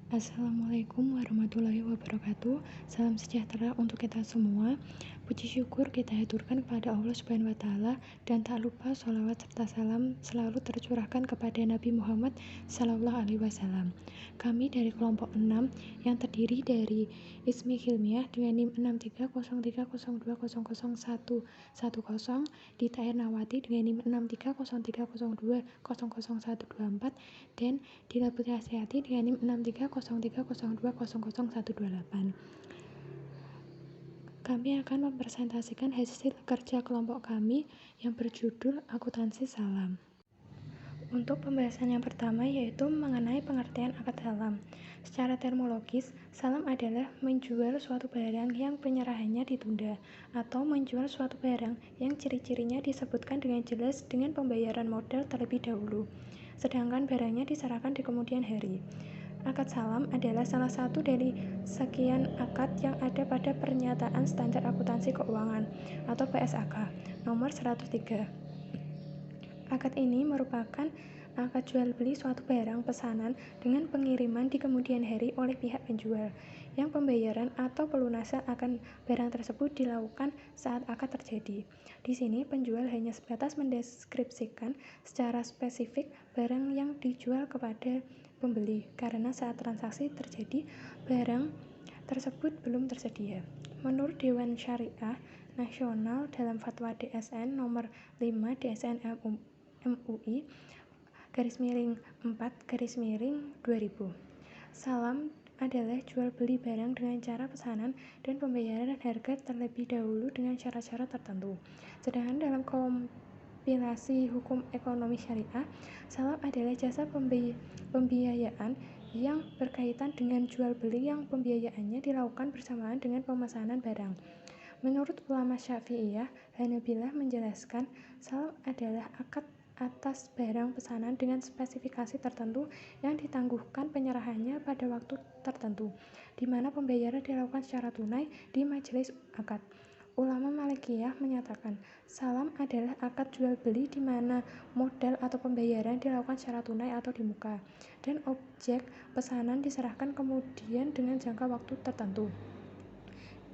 Assalamualaikum warahmatullahi wabarakatuh. Salam sejahtera untuk kita semua. Puji syukur kita haturkan kepada Allah Subhanahu wa taala dan tak lupa sholawat serta salam selalu tercurahkan kepada Nabi Muhammad sallallahu alaihi wasallam. Kami dari kelompok 6 yang terdiri dari Ismi Hilmiah dengan NIM 630302001010, Dita Ernawati dengan NIM 630302000124 dan Dila Putri Astriati dengan NIM 630302000128. Kami akan mempresentasikan hasil kerja kelompok kami yang berjudul Akuntansi Salam. Untuk pembahasan yang pertama yaitu mengenai pengertian akad salam. Secara termologis, salam adalah menjual suatu barang yang penyerahannya ditunda atau menjual suatu barang yang ciri-cirinya disebutkan dengan jelas dengan pembayaran modal terlebih dahulu, sedangkan barangnya diserahkan di kemudian hari. Akad salam adalah salah satu dari sekian akad yang ada pada Pernyataan Standar Akuntansi Keuangan atau PSAK nomor 103. Akad ini merupakan akad jual beli suatu barang pesanan dengan pengiriman di kemudian hari oleh pihak penjual, yang pembayaran atau pelunasan akan barang tersebut dilakukan saat akad terjadi. Di sini penjual hanya sebatas mendeskripsikan secara spesifik barang yang dijual kepada pembeli, karena saat transaksi terjadi barang tersebut belum tersedia. Menurut Dewan Syariah Nasional dalam Fatwa DSN nomor 5 DSN MUI _4_2000, salam adalah jual beli barang dengan cara pesanan dan pembayaran harga terlebih dahulu dengan syarat-syarat tertentu. Sedangkan dalam kompilasi hukum ekonomi syariah, salam adalah jasa pembiayaan yang berkaitan dengan jual beli yang pembiayaannya dilakukan bersamaan dengan pemesanan barang. Menurut ulama Syafi'iyah, Hanabilah menjelaskan salam adalah akad atas barang pesanan dengan spesifikasi tertentu yang ditangguhkan penyerahannya pada waktu tertentu, di mana pembayaran dilakukan secara tunai di majelis akad. Ulama Malikiyah menyatakan salam adalah akad jual beli di mana modal atau pembayaran dilakukan secara tunai atau di muka, dan objek pesanan diserahkan kemudian dengan jangka waktu tertentu.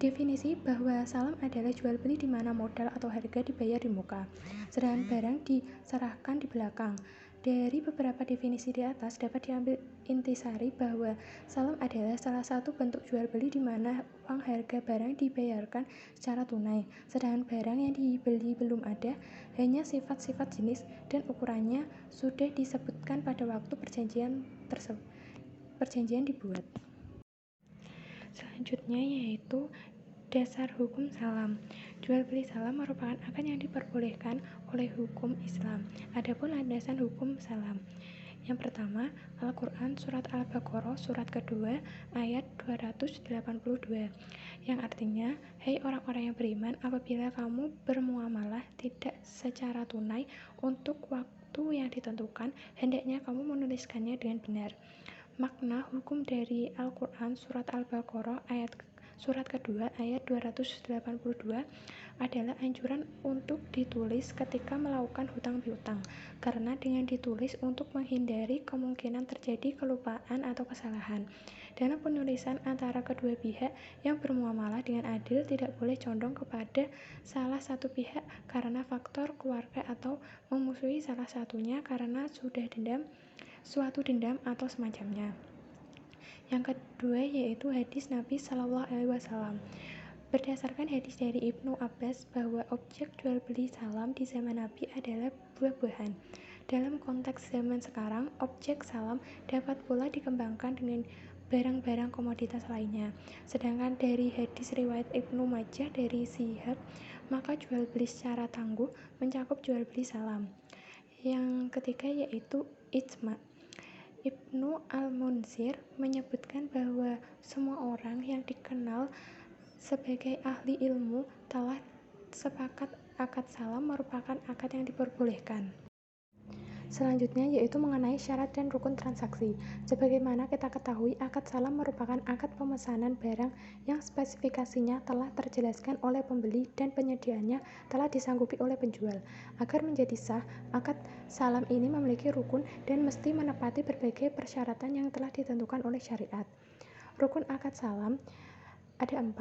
Definisi bahwa salam adalah jual beli di mana modal atau harga dibayar di muka, sedangkan barang diserahkan di belakang. Dari beberapa definisi di atas dapat diambil intisari bahwa salam adalah salah satu bentuk jual beli di mana uang harga barang dibayarkan secara tunai, sedangkan barang yang dibeli belum ada, hanya sifat-sifat jenis dan ukurannya sudah disebutkan pada waktu perjanjian dibuat. Selanjutnya yaitu dasar hukum salam. Jual beli salam merupakan akad yang diperbolehkan oleh hukum Islam. Adapun landasan hukum salam. Yang pertama, Al-Quran Surat Al-Baqarah Surat kedua ayat 282, yang artinya, hai orang-orang yang beriman, apabila kamu bermuamalah tidak secara tunai untuk waktu yang ditentukan, hendaknya kamu menuliskannya dengan benar. Makna hukum dari Al-Quran Surat Al-Baqarah Surat kedua ayat 282 adalah anjuran untuk ditulis ketika melakukan hutang piutang, karena dengan ditulis untuk menghindari kemungkinan terjadi kelupaan atau kesalahan. Dalam penulisan antara kedua pihak yang bermuamalah dengan adil tidak boleh condong kepada salah satu pihak karena faktor keluarga atau memusuhi salah satunya karena suatu dendam atau semacamnya. Yang kedua yaitu hadis Nabi Shallallahu Alaihi Wasallam. Berdasarkan hadis dari Ibnu Abbas bahwa objek jual beli salam di zaman Nabi adalah buah-buahan. Dalam konteks zaman sekarang, objek salam dapat pula dikembangkan dengan barang-barang komoditas lainnya. Sedangkan dari hadis riwayat Ibnu Majah dari Syihab, maka jual beli secara tangguh mencakup jual beli salam. Yang ketiga yaitu ijma. Ibnu Al-Munzir menyebutkan bahwa semua orang yang dikenal sebagai ahli ilmu telah sepakat akad salam merupakan akad yang diperbolehkan. Selanjutnya yaitu mengenai syarat dan rukun transaksi. Sebagaimana kita ketahui, akad salam merupakan akad pemesanan barang yang spesifikasinya telah terjelaskan oleh pembeli dan penyediaannya telah disanggupi oleh penjual. Agar menjadi sah, akad salam ini memiliki rukun dan mesti menepati berbagai persyaratan yang telah ditentukan oleh syariat. Rukun akad salam ada 4.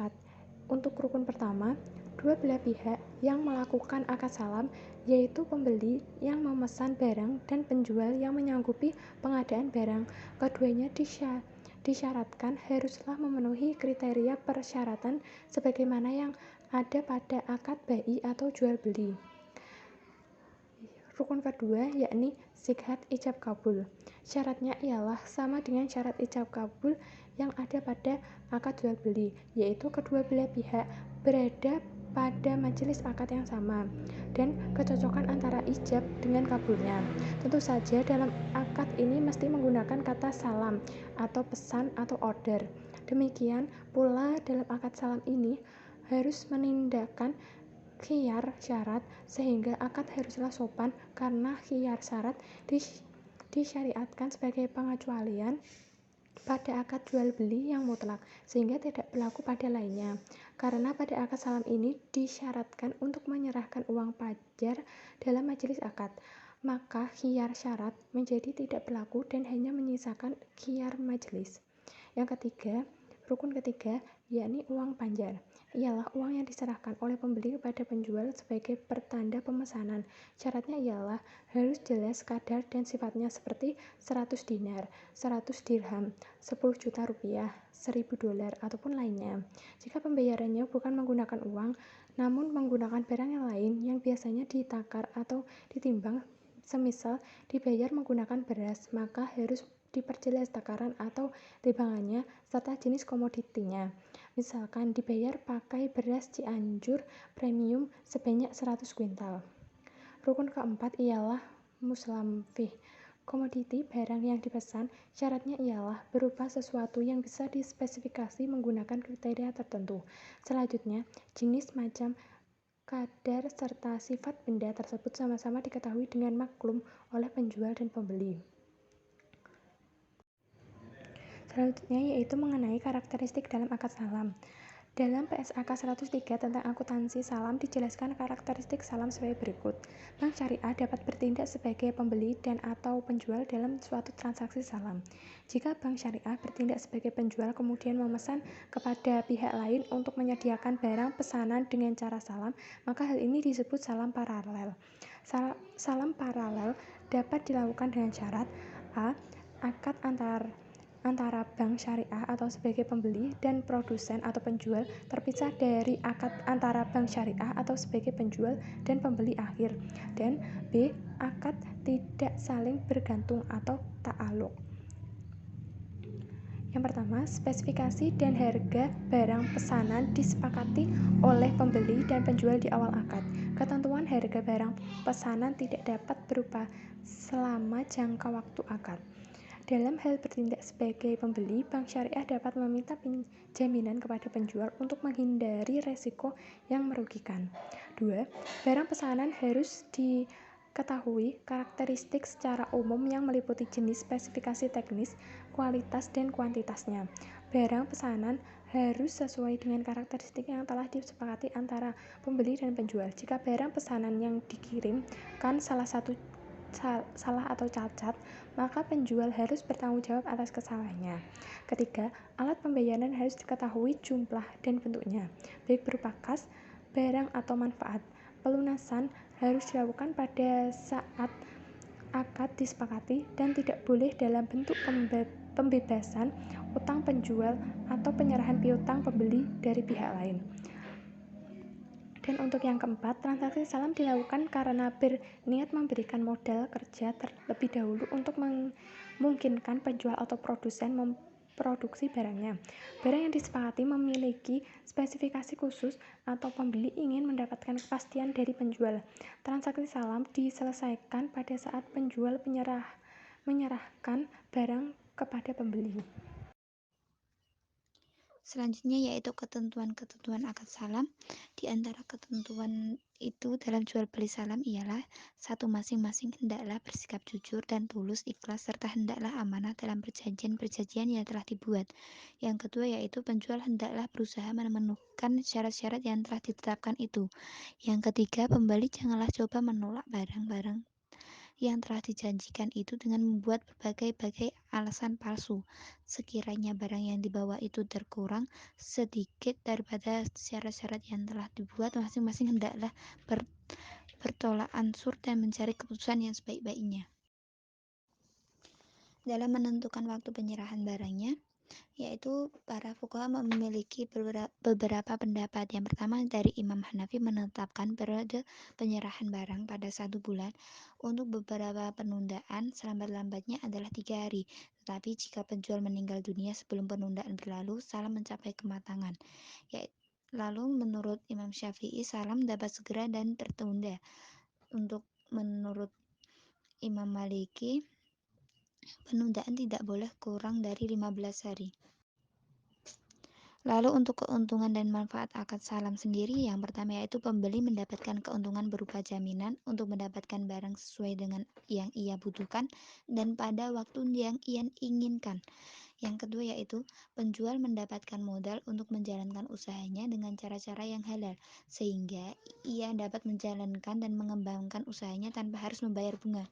Untuk rukun pertama, dua belah pihak yang melakukan akad salam, yaitu pembeli yang memesan barang dan penjual yang menyanggupi pengadaan barang. Keduanya disyaratkan haruslah memenuhi kriteria persyaratan sebagaimana yang ada pada akad bai atau jual beli. Rukun kedua yakni sihat ijab kabul. Syaratnya ialah sama dengan syarat ijab kabul yang ada pada akad jual beli, yaitu kedua belah pihak berada pada majelis akad yang sama dan kecocokan antara ijab dengan kabulnya. Tentu saja dalam akad ini mesti menggunakan kata salam atau pesan atau order. Demikian pula dalam akad salam ini harus menindakkan khiyar syarat sehingga akad haruslah sopan karena khiyar syarat disyariatkan sebagai pengecualian pada akad jual beli yang mutlak sehingga tidak berlaku pada lainnya. Karena pada akad salam ini disyaratkan untuk menyerahkan uang pajar dalam majelis akad, maka khiyar syarat menjadi tidak berlaku dan hanya menyisakan khiyar majelis. Yang ketiga, rukun ketiga yakni uang panjar, ialah uang yang diserahkan oleh pembeli kepada penjual sebagai pertanda pemesanan. Syaratnya ialah harus jelas kadar dan sifatnya seperti 100 dinar, 100 dirham, 10 juta rupiah, 1000 dolar ataupun lainnya. Jika pembayarannya bukan menggunakan uang, namun menggunakan barang yang lain yang biasanya ditakar atau ditimbang, semisal dibayar menggunakan beras, maka harus diperjelas takaran atau timbangannya serta jenis komoditinya. Misalkan dibayar pakai beras Cianjur premium sebanyak 100 kuintal. Rukun keempat ialah muslamfih. Komoditi barang yang dipesan syaratnya ialah berupa sesuatu yang bisa dispesifikasi menggunakan kriteria tertentu. Selanjutnya, jenis, macam, kadar, serta sifat benda tersebut sama-sama diketahui dengan maklum oleh penjual dan pembeli. Selanjutnya yaitu mengenai karakteristik dalam akad salam. Dalam PSAK 103 tentang akuntansi salam dijelaskan karakteristik salam sebagai berikut. Bank syariah dapat bertindak sebagai pembeli dan atau penjual dalam suatu transaksi salam. Jika bank syariah bertindak sebagai penjual kemudian memesan kepada pihak lain untuk menyediakan barang pesanan dengan cara salam, maka hal ini disebut salam paralel. Salam paralel dapat dilakukan dengan syarat a. Akad antara bank syariah atau sebagai pembeli dan produsen atau penjual terpisah dari akad antara bank syariah atau sebagai penjual dan pembeli akhir, dan b. Akad tidak saling bergantung atau ta'aluk. Yang pertama, spesifikasi dan harga barang pesanan disepakati oleh pembeli dan penjual di awal akad. Ketentuan harga barang pesanan tidak dapat berubah selama jangka waktu akad. Dalam hal bertindak sebagai pembeli, bank syariah dapat meminta jaminan kepada penjual untuk menghindari resiko yang merugikan. 2. Barang pesanan harus diketahui karakteristik secara umum yang meliputi jenis, spesifikasi teknis, kualitas, dan kuantitasnya. Barang pesanan harus sesuai dengan karakteristik yang telah disepakati antara pembeli dan penjual. Jika barang pesanan yang dikirimkan salah atau cacat, maka penjual harus bertanggung jawab atas kesalahannya. Ketiga, alat pembayaran harus diketahui jumlah dan bentuknya, baik berupa kas, barang, atau manfaat. Pelunasan harus dilakukan pada saat akad disepakati dan tidak boleh dalam bentuk pembebasan utang penjual atau penyerahan piutang pembeli dari pihak lain. Dan untuk yang keempat, transaksi salam dilakukan karena berniat memberikan modal kerja terlebih dahulu untuk memungkinkan penjual atau produsen memproduksi barangnya. Barang yang disepakati memiliki spesifikasi khusus atau pembeli ingin mendapatkan kepastian dari penjual. Transaksi salam diselesaikan pada saat penjual menyerahkan barang kepada pembeli. Selanjutnya yaitu ketentuan-ketentuan akad salam. Di antara ketentuan itu dalam jual beli salam ialah satu, masing-masing hendaklah bersikap jujur dan tulus, ikhlas, serta hendaklah amanah dalam perjanjian-perjanjian yang telah dibuat. Yang kedua yaitu penjual hendaklah berusaha memenuhkan syarat-syarat yang telah ditetapkan itu. Yang ketiga, pembeli janganlah coba menolak barang-barang yang telah dijanjikan itu dengan membuat berbagai-bagai alasan palsu. Sekiranya barang yang dibawa itu terkurang sedikit daripada syarat-syarat yang telah dibuat, masing-masing hendaklah bertolak ansur dan mencari keputusan yang sebaik-baiknya. Dalam menentukan waktu penyerahan barangnya, yaitu para fuqaha memiliki beberapa pendapat. Yang pertama dari Imam Hanafi menetapkan periode penyerahan barang pada 1 bulan. Untuk beberapa penundaan selambat-lambatnya adalah 3 hari. Tetapi jika penjual meninggal dunia sebelum penundaan berlalu, salam mencapai kematangan. Lalu menurut Imam Syafi'i, salam dapat segera dan tertunda. Untuk menurut Imam Maliki, penundaan tidak boleh kurang dari 15 hari. Lalu untuk keuntungan dan manfaat akad salam sendiri, yang pertama yaitu pembeli mendapatkan keuntungan berupa jaminan untuk mendapatkan barang sesuai dengan yang ia butuhkan dan pada waktu yang ia inginkan. Yang kedua yaitu penjual mendapatkan modal untuk menjalankan usahanya dengan cara-cara yang halal, sehingga ia dapat menjalankan dan mengembangkan usahanya tanpa harus membayar bunga.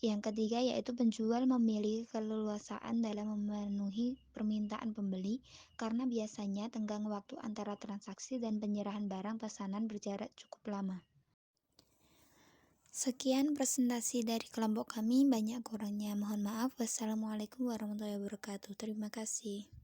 Yang ketiga yaitu penjual memiliki keleluasaan dalam memenuhi permintaan pembeli karena biasanya tenggang waktu antara transaksi dan penyerahan barang pesanan berjarak cukup lama. Sekian presentasi dari kelompok kami, banyak kurangnya mohon maaf. Wassalamualaikum warahmatullahi wabarakatuh. Terima kasih.